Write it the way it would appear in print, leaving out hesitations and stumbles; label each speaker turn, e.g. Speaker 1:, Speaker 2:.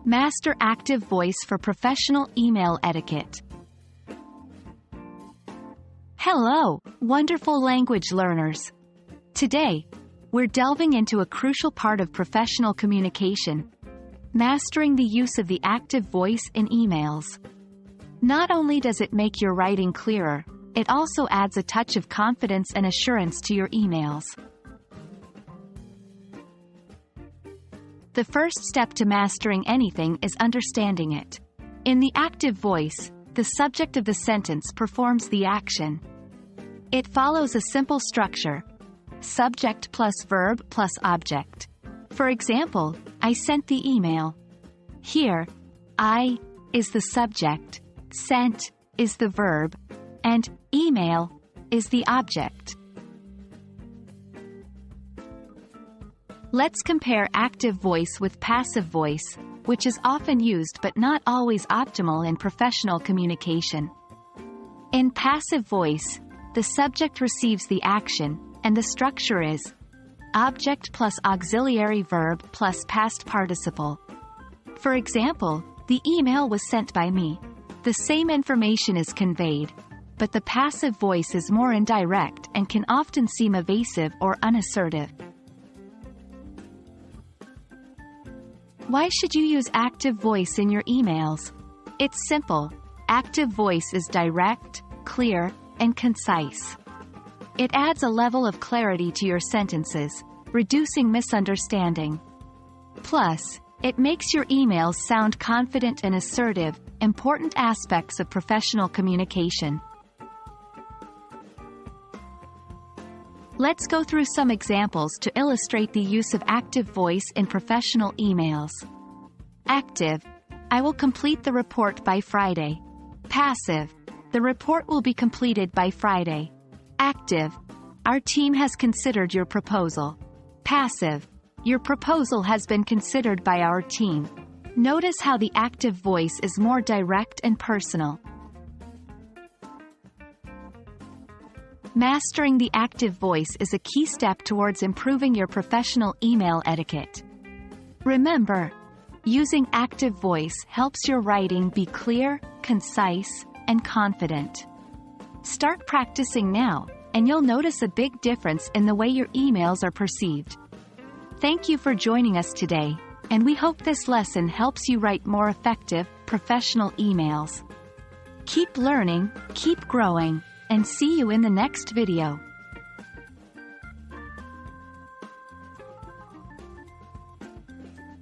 Speaker 1: Master active voice for professional email etiquette. Hello, wonderful language learners. Today, we're delving into a crucial part of professional communication: mastering the use of the active voice in emails. Not only does it make your writing clearer, it also adds a touch of confidence and assurance to your emails. The first step to mastering anything is understanding it. In the active voice, the subject of the sentence performs the action. It follows a simple structure: subject plus verb plus object. For example, I sent the email. Here, I is the subject, sent is the verb, and email is the object. Let's compare active voice with passive voice, which is often used but not always optimal in professional communication. In passive voice, the subject receives the action, and the structure is object plus auxiliary verb plus past participle. For example, the email was sent by me. The same information is conveyed, but the passive voice is more indirect and can often seem evasive or unassertive. Why should you use active voice in your emails? It's simple. Active voice is direct, clear, and concise. It adds a level of clarity to your sentences, reducing misunderstanding. Plus, it makes your emails sound confident and assertive, important aspects of professional communication. Let's go through some examples to illustrate the use of active voice in professional emails. Active: I will complete the report by Friday. Passive: the report will be completed by Friday. Active: our team has considered your proposal. Passive: your proposal has been considered by our team. Notice how the active voice is more direct and personal. Mastering the active voice is a key step towards improving your professional email etiquette. Remember, using active voice helps your writing be clear, concise, and confident. Start practicing now, and you'll notice a big difference in the way your emails are perceived. Thank you for joining us today, and we hope this lesson helps you write more effective, professional emails. Keep learning, keep growing, and see you in the next video.